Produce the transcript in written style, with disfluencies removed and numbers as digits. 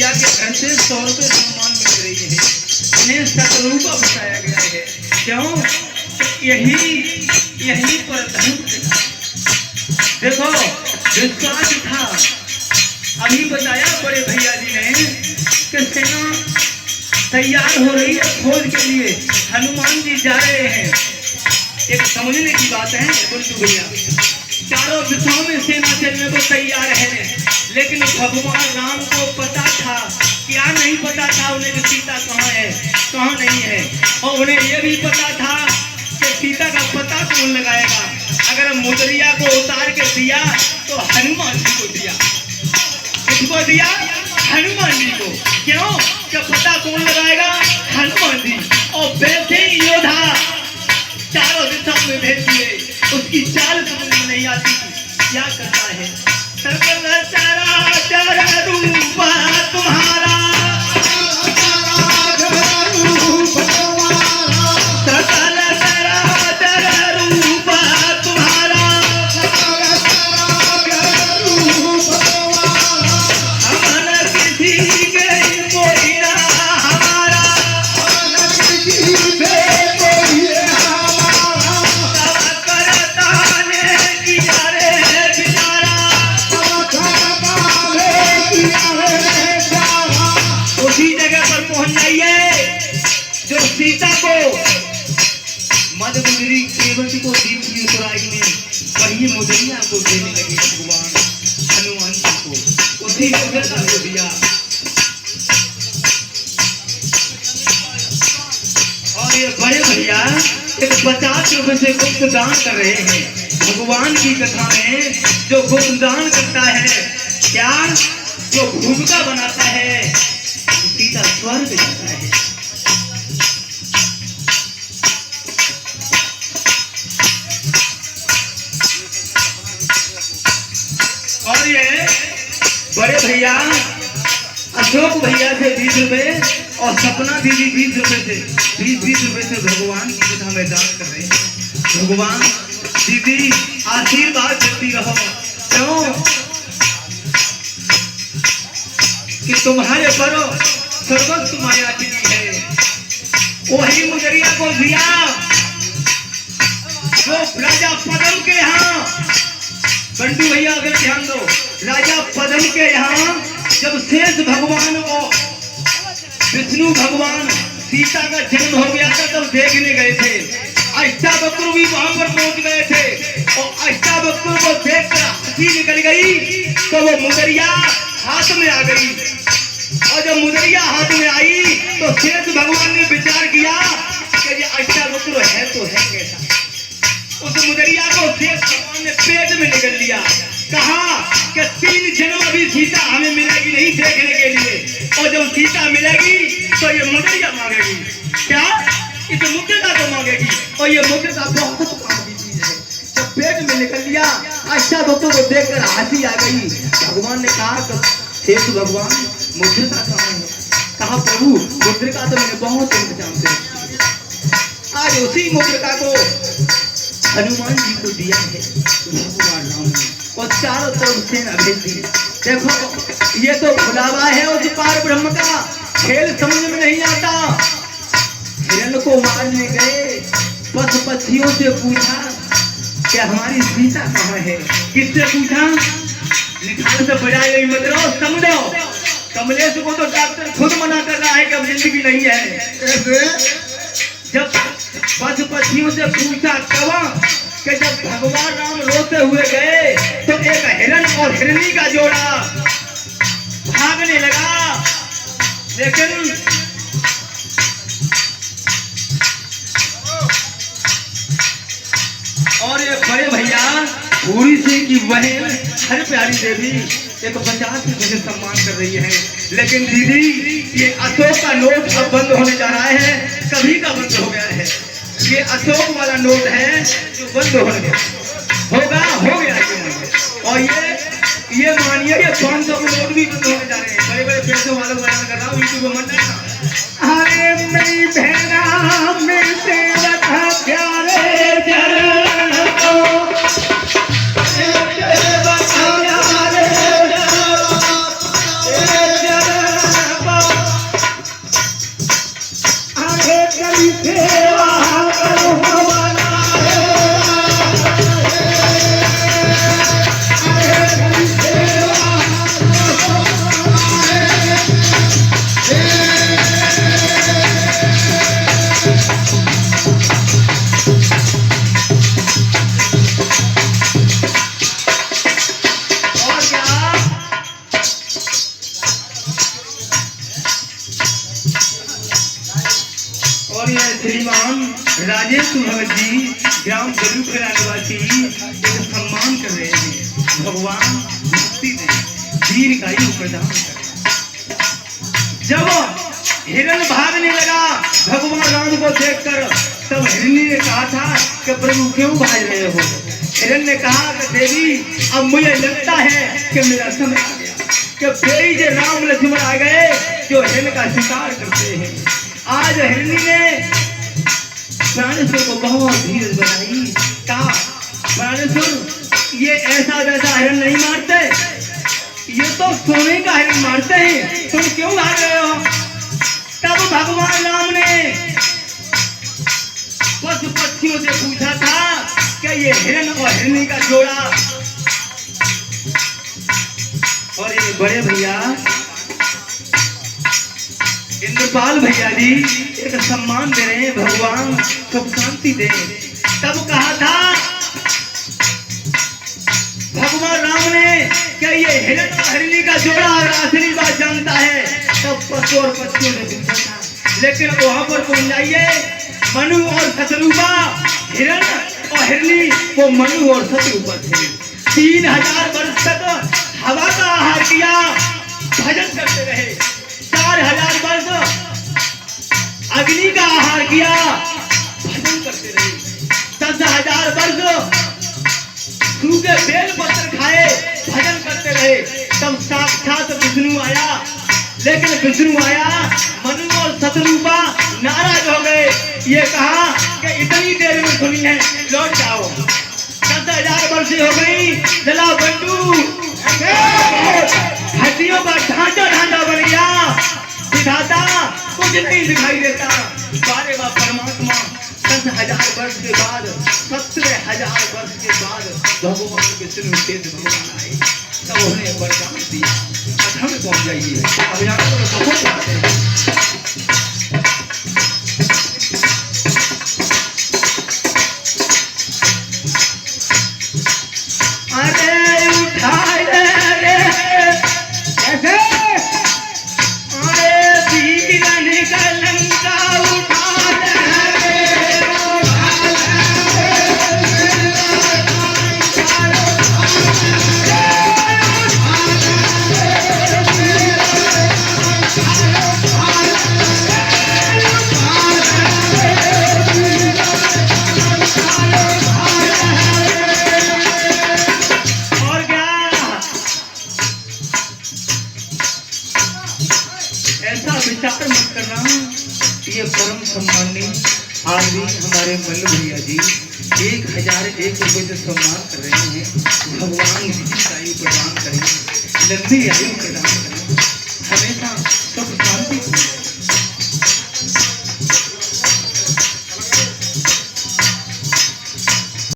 भैया के घर से 100 रुपये सम्मान मिल रही है। इन्हें सतरूपा बताया गया है। क्यों? यही पर धर्म देखो विश्वास था। अभी बताया बड़े भैया जी ने कि सेना तैयार हो रही है खोज के लिए, हनुमान जी जा रहे हैं। एक समझने की बात है बुल्लू भैया, चारों दिशाओं में सेना चलने को तैयार है, लेकिन भगवान राम को पता था, क्या नहीं पता था उन्हें कि सीता कहाँ है कहाँ नहीं है। और उन्हें यह भी पता था कि सीता का पता कौन लगाएगा। अगर मुदरिया को उतार के दिया तो हनुमान जी को दिया। किसको दिया? हनुमान जी को। क्यों? कि पता कौन लगाएगा? हनुमान जी। और वैसे ही योद्धा चारों दिशाओं में भेज दिए। उसकी चाल समझ में नहीं आती क्या करता है। सकल चराचर रूप तुम्हारा, सकल चराचर रूप तुम्हारा, हमन किसी के कोई ना हमारा, जो सीता को मदमुदरी केवटी को दी थी उत्तरायणी ने, वही मुदरिया को देने लगे भगवान हनुमान जी को। उसी मुदरिया को दिया। और ये बड़े भैया एक 50 रुपए से गुप्त दान कर रहे हैं। भगवान की कथा में जो गुप्त दान करता है, क्या जो भूमिका बनाता है, सीता स्वर्ग जाता है। और ये बड़े भैया अशोक भैया से 20 रुपए और सपना दीदी 20 रुपए से 20 रुपए से भगवान की कथा में दान कर रहे हैं। भगवान दीदी आशीर्वाद देती रहो। क्यों? कि तुम्हारे पर सर्वस्व माया की है। वही मुदरिया को दिया जो राजा पद्म के यहाँ, बंटू भैया अगर ध्यान दो, राजा पद्म के यहाँ जब शेष भगवान और विष्णु भगवान सीता का जन्म हो गया था तब देखने गए थे। अष्टावक्र भी वहां पर पहुंच गए थे और अष्टावक्र को देखकर हंसी निकल गई तो वो मुदरिया हाथ में आ गई। और जब मुदरिया हाथ में आई तो शेष भगवान ने विचार किया कि ये अष्टावक्र है तो है कैसा। उस मुदरिया को शेष भगवान ने पेट में निकल लिया। कहा कि 3 जन्म अभी सीता हमें मिलेगी नहीं देखने के लिए, और जब सीता मिलेगी तो ये मुदरिया मांगेगी। क्या? इस मुद्रिका को मांगेगी। और ये मुद्रिका बहुत काम की चीज है। जब पेट में निकल लिया, अष्टावक्र को देखकर हंसी आ गई। भगवान ने कहा शेष भगवान मुद्रिका कहाँ है? कहा प्रभु मुद्रिका तो मैंने बहुत इंतजाम से रखी है। आज उसी मुद्रिका को हनुमान जी को दिया है भगवान राम ने, और चारों तरफ सेना भेज दी। देखो ये तो खुलावा है उस पार ब्रह्म का। खेल समझ में नहीं आता। हिरण को मारने गए, पशु पक्षियों से पूछा कि हमारी सीता कहाँ है। किससे पूछा? निखाल से बजाय मत रहो, समझो। कमलेश को तो डॉक्टर खुद मना कर रहा है कि अब जिंदगी नहीं है। जब पशु पक्षियों से पूछा कब कि जब भगवान राम रोते हुए गए तो एक हिरण और हिरनी का जोड़ा भागने लगा। लेकिन और ये बड़े भैया पूरी सिंह की बहन हर प्यारी देवी एक 50 रुपए से सम्मान कर रही है। लेकिन दीदी ये अशोक का नोट अब बंद होने जा रहा है। कभी का बंद हो गया है। ये अशोक वाला नोट है जो बंद हो गया हो गया। और ये मानिए ये 500 के नोट भी बंद होने जा रहे हैं। बड़े बड़े पैसों वालों को बयान कर रहा हूँ यूट्यूब पर मत। अरे मेरी बहना में से रखा प्यारे चरण को, राजेश भगत जी ग्राम जरूर निवासी एक सम्मान कर रहे हैं। भगवान मुक्ति ने दीर्घायु प्रदान कर। जब हिरण भागने लगा भगवान राम को देखकर, तब हिरणी ने कहा था कि प्रभु क्यों भाग रहे हो? हिरण ने कहा कि देवी अब मुझे लगता है कि मेरा समय आ गया, कि बेई जे राम लक्ष्मण आ गए जो हिरण का शिकार करते हैं। आज हिरणी ने प्राणेश्वर को बहुत धीरज बनाई। कहा प्राणेश्वर ये ऐसा वैसा हिरण नहीं मारते, ये तो सोने का हिरण मारते हैं, तुम क्यों भाग रहे हो? तब भगवान राम ने पशु पक्षियों से पूछा था कि ये हिरण और हिरणी का जोड़ा। और ये बड़े भैया इंद्रपाल भैया जी एक सम्मान दे रहे हैं, भगवान सुख शांति दे। तब कहा था भगवान राम ने कि ये हिरण और हिरणी का जोड़ा अगर असली बात जानता है तब पशु और पक्षियों ने पूछा था, लेकिन वहां पर कौन जाइए? मनु और शतरूपा, हिरण और हिरणी वो मनु और शतरूपा थे। 3000 वर्ष तक हवा का आहार किया, भजन करते रहे। 4000 वर्ष अग्नि का आहार किया, भजन करते रहे। 10,000 वर्ष सूखे बेल पत्र खाए, भजन करते रहे। तब साक्षात विष्णु आया, लेकिन विष्णु आया मनु और शतरूपा नाराज हो गए। ये कहा कि इतनी देर में सुनी है, लौट जाओ। 10,000 वर्ष हो गई, चला बंडू हड्डियों का ढांचा बन गया, दिखाता कुछ नहीं दिखाई देता। बारे बा परमात्मा 10,000 वर्ष के बाद, 17,000 वर्ष के बाद भगवान विष्णु के भगवान आए, तब उन्हें वरदान दिया अधम में पहुंच जाइए। अब यहाँ पर बहुत जाते हैं। अरे उठाए रे ऐसे, अरे वीरन का लंका उठाए विचार मत करना। ये परम सम्मानी आज भी हमारे मल्लू भैया जी 1001 रुपये से सम्मान कर रहे हैं। भगवान दीर्घायु प्रदान करें, लंबी आयु प्रदान करें।